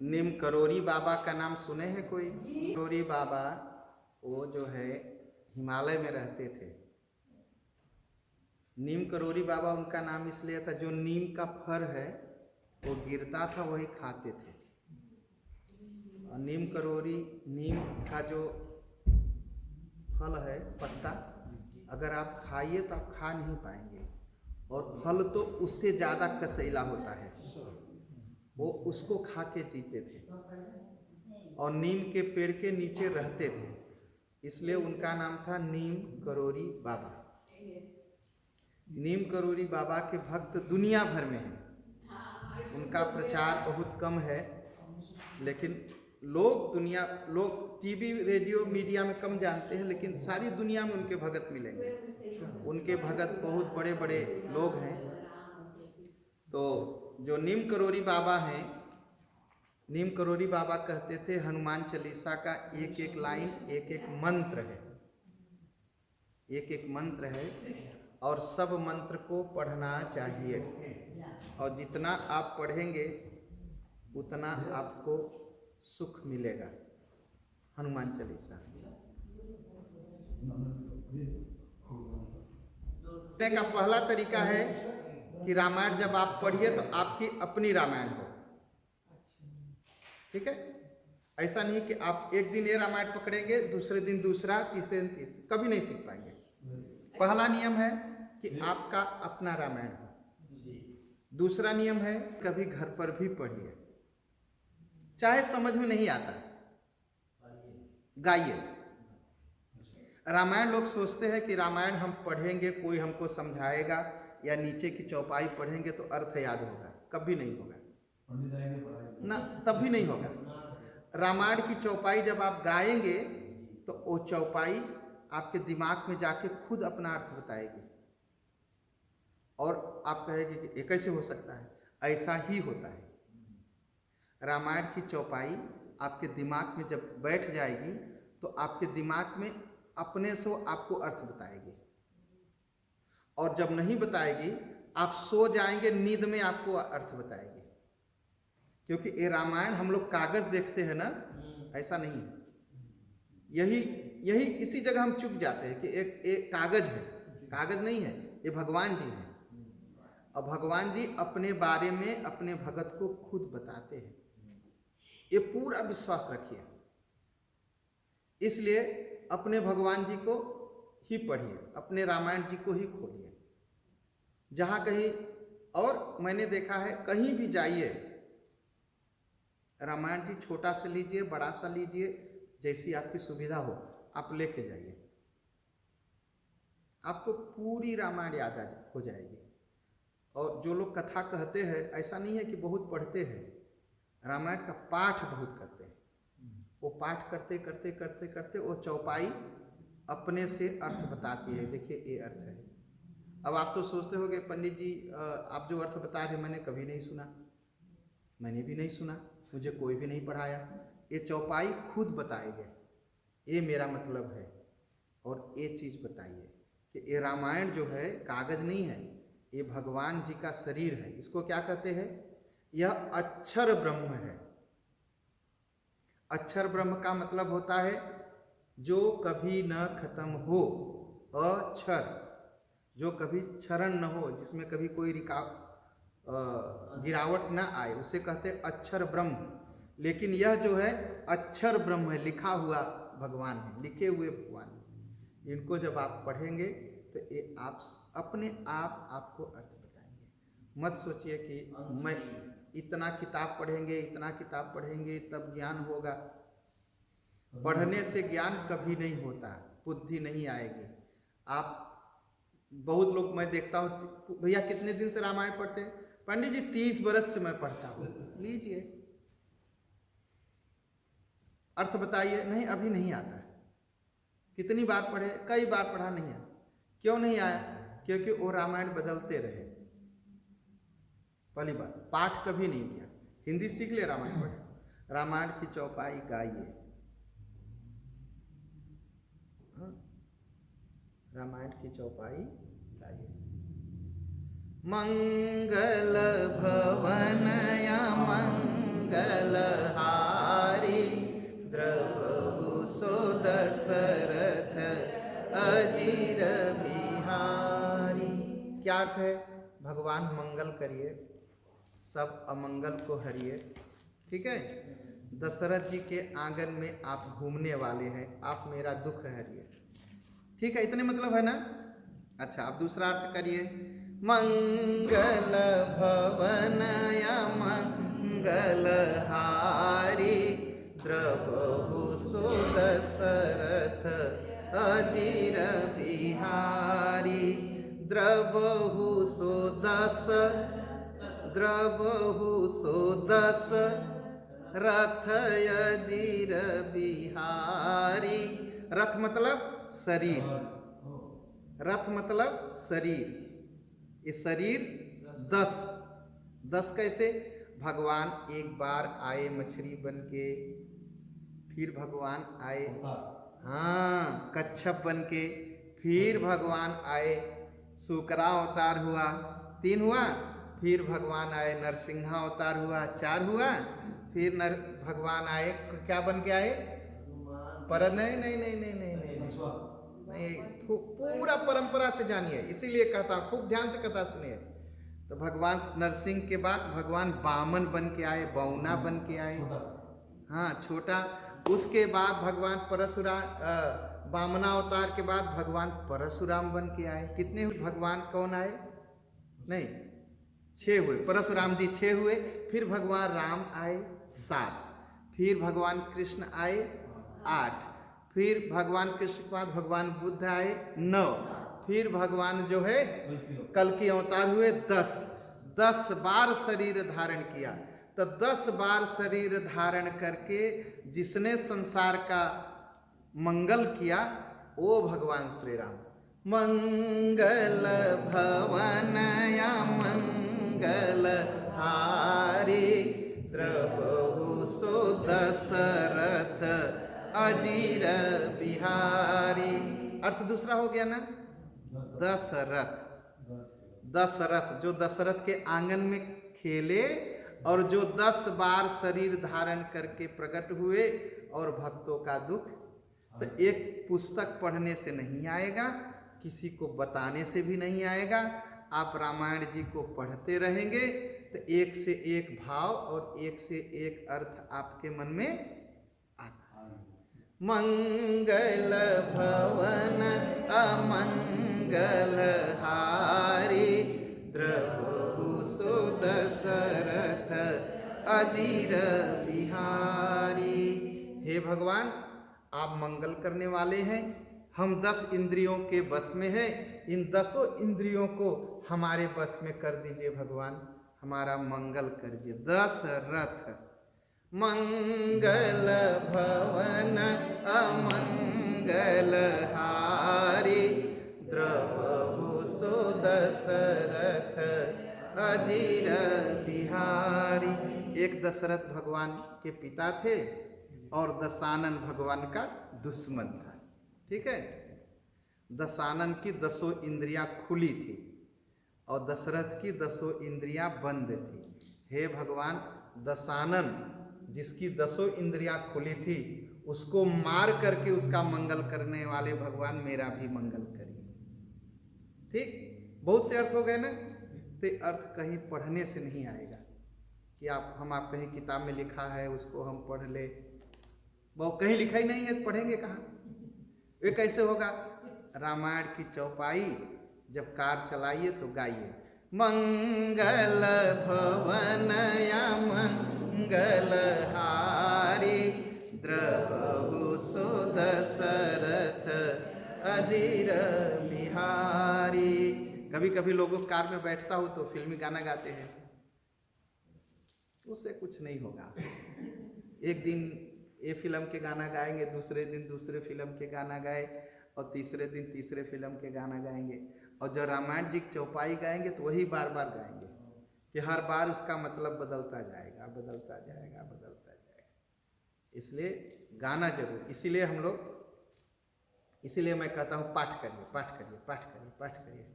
नीम करोरी बाबा का नाम सुने हैं कोई? करोरी बाबा वो जो है हिमालय में रहते थे। नीम करोरी बाबा उनका नाम इसलिए था, जो नीम का फर है वो गिरता था वही खाते थे। और नीम करोरी, नीम का जो फल है पत्ता, अगर आप खाइए तो आप खा नहीं पाएंगे, और फल तो उससे ज़्यादा कसैला होता है, वो उसको खा के जीते थे। और नीम के पेड़ के नीचे रहते थे, इसलिए उनका नाम था नीम करोरी बाबा। नीम करोरी बाबा के भक्त दुनिया भर में हैं। उनका प्रचार बहुत कम है, लेकिन लोग टीवी रेडियो मीडिया में कम जानते हैं, लेकिन सारी दुनिया में उनके भगत मिलेंगे। उनके भगत बहुत बड़े बड़े लोग हैं। तो जो नीम करोरी बाबा हैं, नीम करोरी बाबा कहते थे हनुमान चालीसा का एक एक लाइन एक एक मंत्र है, एक एक मंत्र है, और सब मंत्र को पढ़ना चाहिए। और जितना आप पढ़ेंगे उतना आपको सुख मिलेगा। हनुमान चालीसा का पहला तरीका है कि रामायण जब आप पढ़िए तो आपकी अपनी रामायण हो। ठीक है, ऐसा नहीं कि आप एक दिन ये रामायण पकड़ेंगे, दूसरे दिन दूसरा, तीसरे दिन तीसरा, कभी नहीं सीख पाएंगे। पहला नियम है कि आपका अपना रामायण हो। दूसरा नियम है कभी घर पर भी पढ़िए, चाहे समझ में नहीं आता, गाइए। रामायण लोग सोचते हैं कि रामायण हम पढ़ेंगे, कोई हमको समझाएगा, या नीचे की चौपाई पढ़ेंगे तो अर्थ याद होगा। कभी नहीं होगा ना, तब भी नहीं होगा। रामायण की चौपाई जब आप गाएंगे तो वो चौपाई आपके दिमाग में जाके खुद अपना अर्थ बताएगी, और आप कहेंगे कि ये कैसे हो सकता है? ऐसा ही होता है। रामायण की चौपाई आपके दिमाग में जब बैठ जाएगी तो आपके दिमाग में अपने से आपको अर्थ बताएगी, और जब नहीं बताएगी आप सो जाएंगे, नींद में आपको अर्थ बताएगी। क्योंकि ये रामायण हम लोग कागज देखते हैं ना, ऐसा नहीं है। यही इसी जगह हम चूक जाते हैं कि एक कागज है, कागज नहीं है, ये भगवान जी हैं। और भगवान जी अपने बारे में अपने भगत को खुद बताते हैं। ये पूरा विश्वास रखिए। इसलिए अपने भगवान जी को ही पढ़िए, अपने रामायण जी को ही खोलिए। जहाँ कहीं, और मैंने देखा है कहीं भी जाइए, रामायण जी छोटा सा लीजिए, बड़ा सा लीजिए, जैसी आपकी सुविधा हो आप लेके जाइए, आपको पूरी रामायण याद हो जाएगी। और जो लोग कथा कहते हैं, ऐसा नहीं है कि बहुत पढ़ते हैं, रामायण का पाठ बहुत करते हैं। वो पाठ करते करते करते करते वो चौपाई अपने से अर्थ बताती है। देखिए ये अर्थ है। अब आप तो सोचते हो कि पंडित जी आप जो अर्थ बता रहे मैंने कभी नहीं सुना, मैंने भी नहीं सुना, मुझे कोई भी नहीं पढ़ाया। ये चौपाई खुद बताएगी, ये मेरा मतलब है। और ये चीज़ बताइए कि ये रामायण जो है कागज नहीं है, ये भगवान जी का शरीर है। इसको क्या कहते हैं? यह अक्षर ब्रह्म है। अक्षर ब्रह्म का मतलब होता है जो कभी न खत्म हो, अक्षर, जो कभी क्षरण न हो, जिसमें कभी कोई गिरावट न आए, उसे कहते हैं अक्षर ब्रह्म। लेकिन यह जो है अक्षर ब्रह्म है, लिखा हुआ भगवान है, लिखे हुए भगवान है। इनको जब आप पढ़ेंगे तो ये आप अपने आप आपको अर्थ बताएंगे। मत सोचिए कि मैं इतना किताब पढ़ेंगे, इतना किताब पढ़ेंगे तब ज्ञान होगा। पढ़ने से ज्ञान कभी नहीं होता, बुद्धि नहीं आएगी। आप बहुत लोग मैं देखता हूँ, भैया कितने दिन से रामायण पढ़ते हैं? पंडित जी 30 बरस से मैं पढ़ता हूँ। लीजिए अर्थ बताइए। नहीं, अभी नहीं आता। कितनी बार पढ़े? कई बार पढ़ा, नहीं आया। क्यों नहीं आया? क्योंकि वो रामायण बदलते रहे। पहली बात, पाठ कभी नहीं किया। हिंदी सीख ले, रामायण पढ़े। रामायण की चौपाई गाइए, रामायण की चौपाई गाइए। मंगल भवन या मंगल अर्थ है भगवान मंगल करिए, सब अमंगल को हरिए। ठीक है, दशरथ जी के आंगन में आप घूमने वाले हैं, आप मेरा दुख हरिए। ठीक है, इतने मतलब है ना। अच्छा, अब दूसरा अर्थ करिए। मंगल भवन मंगल हारी, द्रवहु सो दशरथ अजीर बिहारी। द्रवहु सो दस रथ अजीर बिहारी। रथ मतलब शरीर, रथ मतलब शरीर। ये शरीर 10 कैसे? भगवान एक बार आए मछली बन के, फिर भगवान आए हाँ कच्छप बन के, फिर भगवान आए सूकरा अवतार हुआ, 3 हुआ। फिर भगवान आए नरसिंहा अवतार हुआ, 4 हुआ। फिर भगवान आए क्या बन के आए? पर नहीं, पूरा परंपरा से जानिए, इसीलिए कहता हूँ खूब ध्यान से कथा सुनिए। तो भगवान नरसिंह के बाद भगवान बामन बन के आए, बौना बन के आए, हाँ छोटा। उसके बाद भगवान परशुराम, बामना अवतार के बाद भगवान परशुराम बन के आए। कितने हुए भगवान? कौन आए? नहीं, 6 हुए। परशुराम जी 6 हुए। फिर भगवान राम आए 7। फिर भगवान कृष्ण आए 8। फिर भगवान कृष्ण के बाद भगवान बुद्ध आए 9। फिर भगवान जो है कल्कि अवतार हुए 10 बार शरीर धारण किया। तो 10 बार शरीर धारण करके जिसने संसार का मंगल किया वो भगवान श्री राम। मंगल भवन या मंगल हारी, द्रवहु सो दशरथ अजीर बिहारी। अर्थ दूसरा हो गया ना, दशरथ जो दशरथ के आंगन में खेले और जो 10 बार शरीर धारण करके प्रकट हुए और भक्तों का दुख। तो एक पुस्तक पढ़ने से नहीं आएगा, किसी को बताने से भी नहीं आएगा। आप रामायण जी को पढ़ते रहेंगे तो एक से एक भाव और एक से एक अर्थ आपके मन में आता है। मंगल भवन अमंगल हारी, द्रवहु सो दशरथ अजीर बिहारी। हे भगवान, आप मंगल करने वाले हैं। हम 10 इंद्रियों के बस में हैं। इन 10 इंद्रियों को हमारे बस में कर दीजिए भगवान, हमारा मंगल करिए। दशरथ मंगल भवन अमंगल हारी, द्रवहु सो दशरथ अजीर बिहारी। एक दशरथ भगवान के पिता थे और दशानन भगवान का दुश्मन था। ठीक है, दशानन की 10 इंद्रियां खुली थी और दशरथ की 10 इंद्रियां बंद थी। हे भगवान, दशानन जिसकी 10 इंद्रियां खुली थी उसको मार करके उसका मंगल करने वाले भगवान मेरा भी मंगल करिए। ठीक, बहुत से अर्थ हो गए ना। तो अर्थ कहीं पढ़ने से नहीं आएगा कि हम आप कहीं किताब में लिखा है उसको हम पढ़ ले। वो कहीं लिखा ही नहीं है, पढ़ेंगे कहाँ? ये कैसे होगा? रामायण की चौपाई जब कार चलाइए तो गाइए, मंगल भवन या मंगल हारी, द्रवहु सो दशरथ अजीर बिहारी। कभी कभी लोगों कार में बैठता हूँ तो फिल्मी गाना गाते हैं, उससे कुछ नहीं होगा। एक दिन ये फिल्म के गाना गाएंगे, दूसरे दिन दूसरे फिल्म के गाना गाए और तीसरे दिन तीसरे फिल्म के गाना गाएंगे। और जो रामायण जी की चौपाई गाएंगे तो वही बार बार गाएंगे कि हर बार उसका मतलब बदलता जाएगा, बदलता जाएगा, बदलता जाएगा। इसलिए गाना जरूर, इसीलिए हम लोग, इसीलिए मैं कहता हूँ पाठ करिए, पाठ करिए, पाठ करिए, पाठ करिए।